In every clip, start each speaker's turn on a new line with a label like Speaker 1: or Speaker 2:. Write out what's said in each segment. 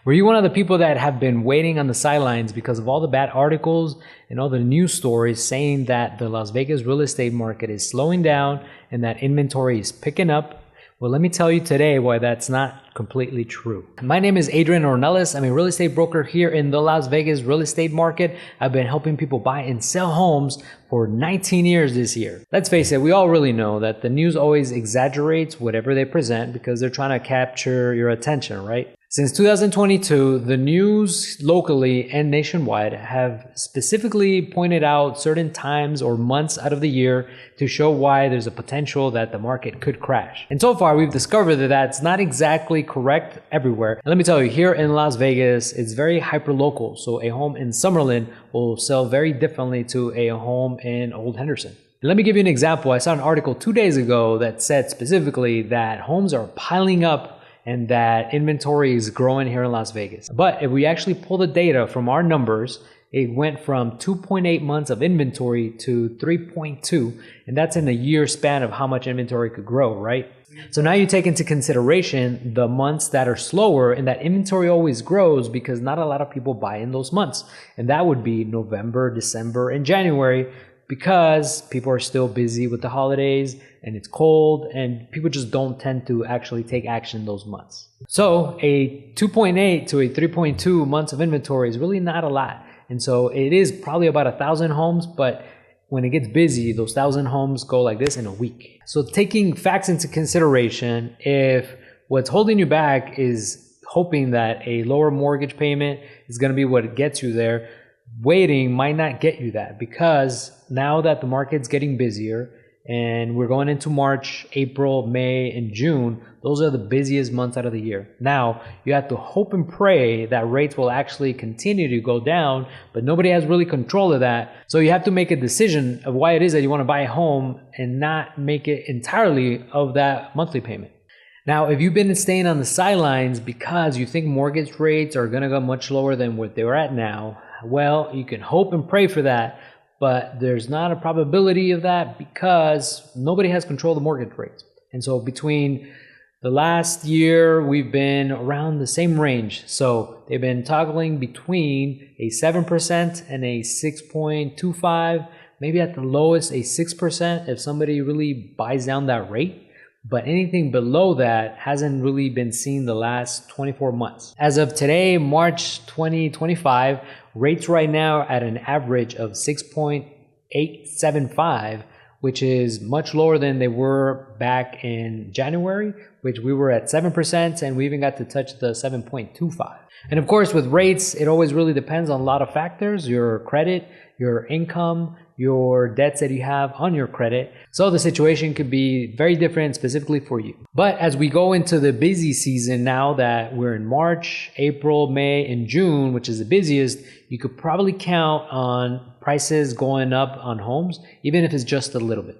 Speaker 1: Were you one of the people that have been waiting on the sidelines because of all the bad articles and all the news stories saying that the Las Vegas real estate market is slowing down and that inventory is picking up? Well, let me tell you today why that's not completely true. My name is Adrian Ornelas. I'm a real estate broker here in the Las Vegas real estate market. I've been helping people buy and sell homes for 19 years this year. Let's face it, we all really know that the news always exaggerates whatever they present because they're trying to capture your attention, right? Since 2022, the news locally and nationwide have specifically pointed out certain times or months out of the year to show why there's a potential that the market could crash. And so far, we've discovered that that's not exactly correct everywhere. And let me tell you, here in Las Vegas, it's very hyper-local. So a home in Summerlin will sell very differently to a home in Old Henderson. Let me give you an example. I saw an article 2 days ago that said specifically that homes are piling up and that inventory is growing here in Las Vegas. But if we actually pull the data from our numbers, it went from 2.8 months of inventory to 3.2, and that's in a year span of how much inventory could grow, right? So now you take into consideration the months that are slower, and that inventory always grows because not a lot of people buy in those months. And that would be November, December, and January, because people are still busy with the holidays and it's cold and people just don't tend to actually take action in those months. So a 2.8 to a 3.2 months of inventory is really not a lot. And so it is probably about 1,000 homes, but when it gets busy, those 1,000 homes go like this in a week. So taking facts into consideration, if what's holding you back is hoping that a lower mortgage payment is going to be what gets you there, waiting might not get you that, because now that the market's getting busier and we're going into March, April, May, and June, those are the busiest months out of the year. Now, you have to hope and pray that rates will actually continue to go down, but nobody has really control of that. So you have to make a decision of why it is that you want to buy a home and not make it entirely of that monthly payment. Now, if you've been staying on the sidelines because you think mortgage rates are going to go much lower than what they're at now, well, you can hope and pray for that, but there's not a probability of that because nobody has control of the mortgage rates. And so between the last year, we've been around the same range. So they've been toggling between a 7% and a 6.25, maybe at the lowest a 6% if somebody really buys down that rate. But anything below that hasn't really been seen the last 24 months. As of today, March 2025, rates right now at an average of 6.875, which is much lower than they were back in January, which we were at 7%, and we even got to touch the 7.25. And of course, with rates, it always really depends on a lot of factors: your credit, your income, your debts that you have on your credit. So the situation could be very different specifically for you. But as we go into the busy season now that we're in March, April, May, and June, which is the busiest, you could probably count on prices going up on homes, even if it's just a little bit.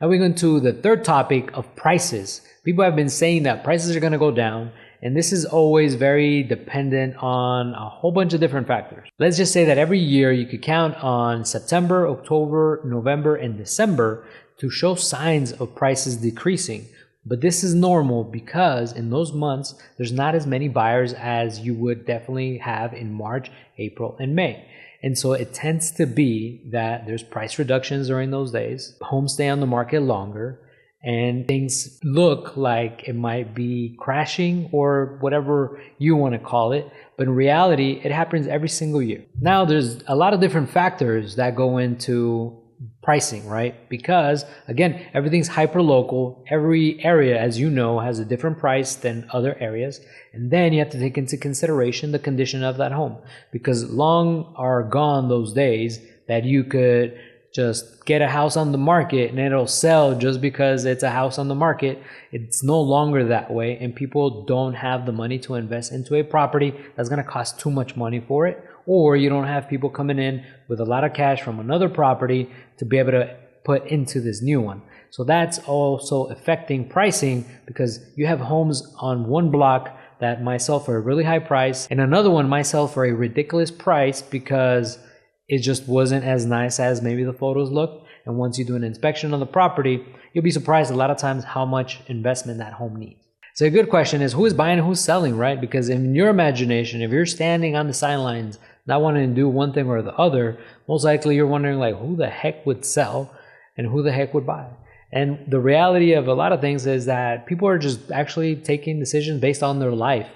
Speaker 1: Now we go into the third topic of prices. People have been saying that prices are going to go down, and this is always very dependent on a whole bunch of different factors. Let's just say that every year you could count on September, October, November, and December to show signs of prices decreasing. But this is normal because in those months, there's not as many buyers as you would definitely have in March, April, and May. And so it tends to be that there's price reductions during those days. Homes stay on the market longer, and things look like it might be crashing or whatever you want to call it. But in reality, it happens every single year. Now, there's a lot of different factors that go into pricing, right? Because again, everything's hyper local. Every area, as you know, has a different price than other areas. And then you have to take into consideration the condition of that home, because long are gone those days that you could just get a house on the market and it'll sell just because it's a house on the market. It's no longer that way, and people don't have the money to invest into a property that's going to cost too much money for it, or you don't have people coming in with a lot of cash from another property to be able to put into this new one. So that's also affecting pricing, because you have homes on one block that might sell for a really high price and another one might sell for a ridiculous price because it just wasn't as nice as maybe the photos looked. And once you do an inspection on the property, you'll be surprised a lot of times how much investment that home needs. So a good question is, who is buying and who's selling, right? Because in your imagination, if you're standing on the sidelines, not wanting to do one thing or the other, most likely you're wondering like, who the heck would sell and who the heck would buy? And the reality of a lot of things is that people are just actually taking decisions based on their life.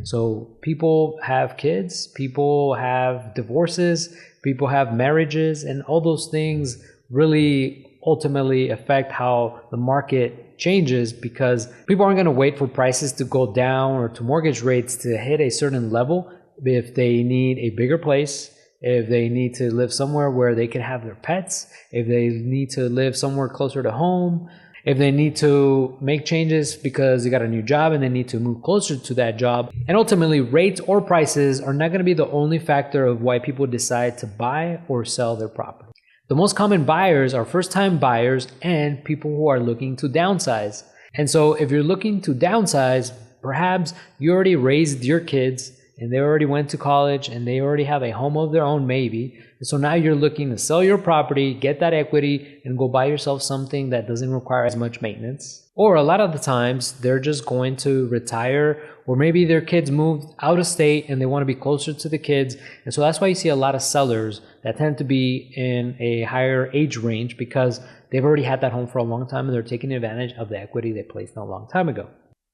Speaker 1: So people have kids, people have divorces, people have marriages, and all those things really ultimately affect how the market changes, because people aren't going to wait for prices to go down or to mortgage rates to hit a certain level if they need a bigger place, if they need to live somewhere where they can have their pets, if they need to live somewhere closer to home, if they need to make changes because they got a new job and they need to move closer to that job. And ultimately, rates or prices are not going to be the only factor of why people decide to buy or sell their property. The most common buyers are first-time buyers and people who are looking to downsize. And so if you're looking to downsize, perhaps you already raised your kids and they already went to college and they already have a home of their own maybe. And so now you're looking to sell your property, get that equity, and go buy yourself something that doesn't require as much maintenance. Or a lot of the times they're just going to retire, or maybe their kids moved out of state and they want to be closer to the kids. And so that's why you see a lot of sellers that tend to be in a higher age range, because they've already had that home for a long time and they're taking advantage of the equity they placed a long time ago.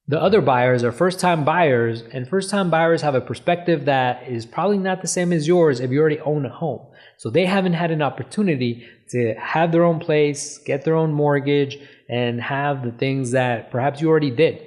Speaker 1: The other buyers are first-time buyers, and first-time buyers have a perspective that is probably not the same as yours if you already own a home. So they haven't had an opportunity to have their own place, get their own mortgage, and have the things that perhaps you already did.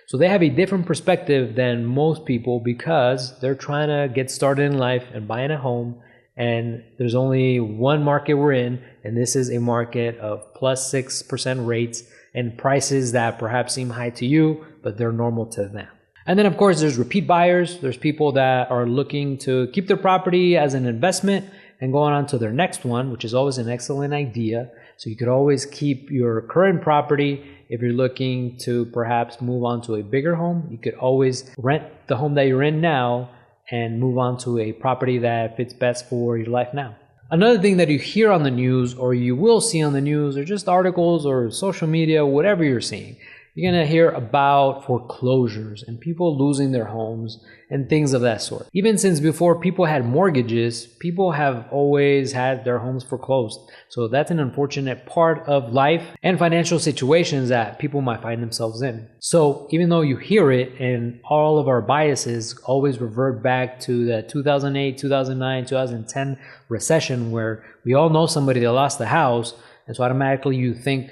Speaker 1: So they have a different perspective than most people because they're trying to get started in life and buying a home. And there's only one market we're in, and this is a market of plus 6% rates and prices that perhaps seem high to you, but they're normal to them. And then of course there's repeat buyers. There's people that are looking to keep their property as an investment and going on to their next one, which is always an excellent idea. So you could always keep your current property. If you're looking to perhaps move on to a bigger home, you could always rent the home that you're in now and move on to a property that fits best for your life now. Another thing that you hear on the news, or you will see on the news, or just articles or social media, whatever you're seeing, you're going to hear about foreclosures and people losing their homes and things of that sort. Even since before people had mortgages, people have always had their homes foreclosed. So that's an unfortunate part of life and financial situations that people might find themselves in. So even though you hear it, and all of our biases always revert back to the 2008, 2009, 2010 recession, where we all know somebody that lost the house, and so automatically you think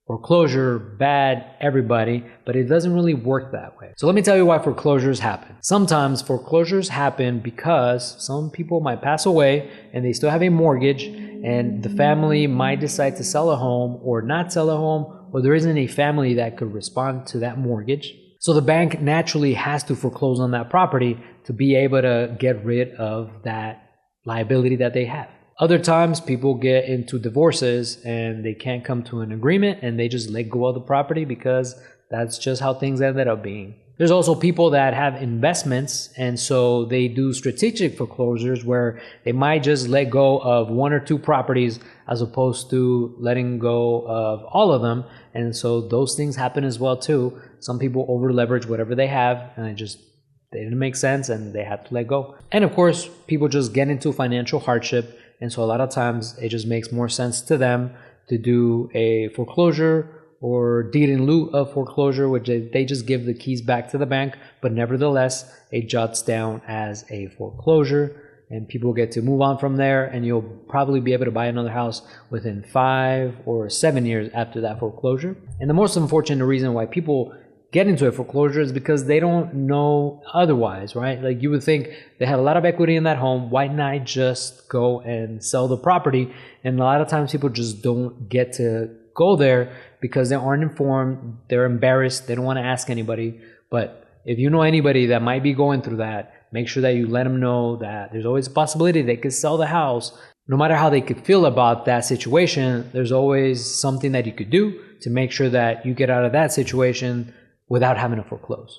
Speaker 1: foreclosure, bad, everybody, but it doesn't really work that way. So let me tell you why foreclosures happen. Sometimes foreclosures happen because some people might pass away and they still have a mortgage, and the family might decide to sell a home or not sell a home, or there isn't a family that could respond to that mortgage. So the bank naturally has to foreclose on that property to be able to get rid of that liability that they have. Other times people get into divorces and they can't come to an agreement and they just let go of the property because that's just how things ended up being. There's also people that have investments, and so they do strategic foreclosures where they might just let go of one or two properties as opposed to letting go of all of them. And so those things happen as well too. Some people over leverage whatever they have and they didn't make sense and they have to let go. And of course, people just get into financial hardship. And so a lot of times it just makes more sense to them to do a foreclosure or deed in lieu of foreclosure, which they just give the keys back to the bank, but nevertheless, it jots down as a foreclosure and people get to move on from there, and you'll probably be able to buy another house within 5 or 7 years after that foreclosure. And the most unfortunate reason why people get into a foreclosure is because they don't know otherwise, right? Like you would think they had a lot of equity in that home. Why not just go and sell the property? And a lot of times people just don't get to go there because they aren't informed. They're embarrassed. They don't want to ask anybody. But if you know anybody that might be going through that, make sure that you let them know that there's always a possibility they could sell the house. No matter how they could feel about that situation, there's always something that you could do to make sure that you get out of that situation without having to foreclose.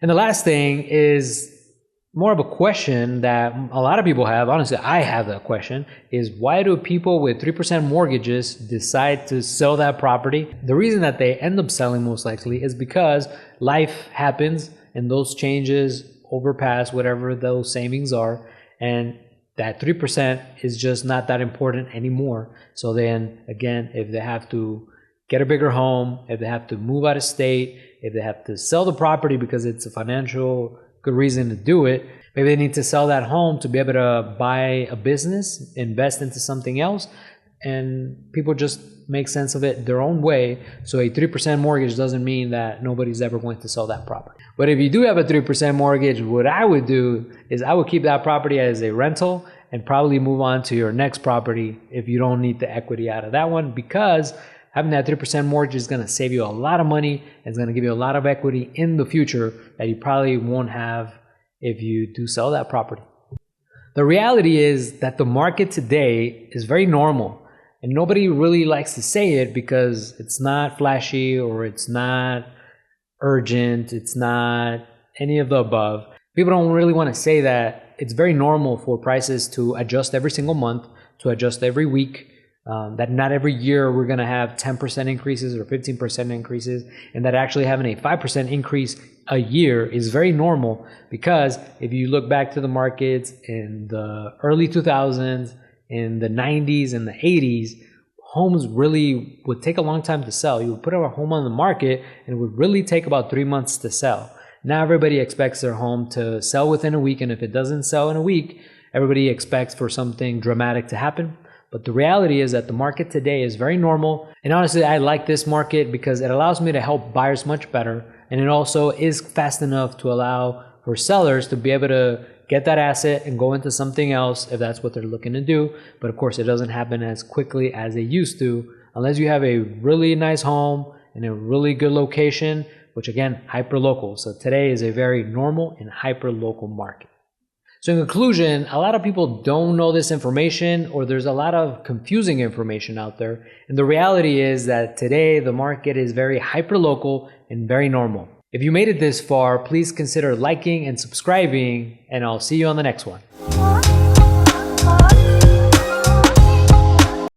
Speaker 1: And the last thing is more of a question that a lot of people have, honestly, I have that question, is why do people with 3% mortgages decide to sell that property? The reason that they end up selling most likely is because life happens and those changes overpass whatever those savings are, and that 3% is just not that important anymore. So then again, if they have to get a bigger home, if they have to move out of state, if they have to sell the property because it's a financial good reason to do it. Maybe they need to sell that home to be able to buy a business, invest into something else, and people just make sense of it their own way. So a 3% mortgage doesn't mean that nobody's ever going to sell that property. But if you do have a 3% mortgage, what I would do is I would keep that property as a rental and probably move on to your next property if you don't need the equity out of that one, because having that 3% mortgage is going to save you a lot of money. It's going to give you a lot of equity in the future that you probably won't have if you do sell that property. The reality is that the market today is very normal, and nobody really likes to say it because it's not flashy or it's not urgent. It's not any of the above. People don't really want to say that it's very normal for prices to adjust every single month, to adjust every week. That not every year we're going to have 10% increases or 15% increases, and that actually having a 5% increase a year is very normal, because if you look back to the markets in the early 2000s, in the 90s and the 80s, homes really would take a long time to sell. You would put a home on the market and it would really take about 3 months to sell. Now everybody expects their home to sell within a week, and if it doesn't sell in a week, everybody expects for something dramatic to happen. But the reality is that the market today is very normal. And honestly, I like this market because it allows me to help buyers much better. And it also is fast enough to allow for sellers to be able to get that asset and go into something else if that's what they're looking to do. But of course, it doesn't happen as quickly as they used to, unless you have a really nice home in a really good location, which again, hyper local. So today is a very normal and hyper local market. So in conclusion, a lot of people don't know this information, or there's a lot of confusing information out there. And the reality is that today the market is very hyper-local and very normal. If you made it this far, please consider liking and subscribing, and I'll see you on the next one.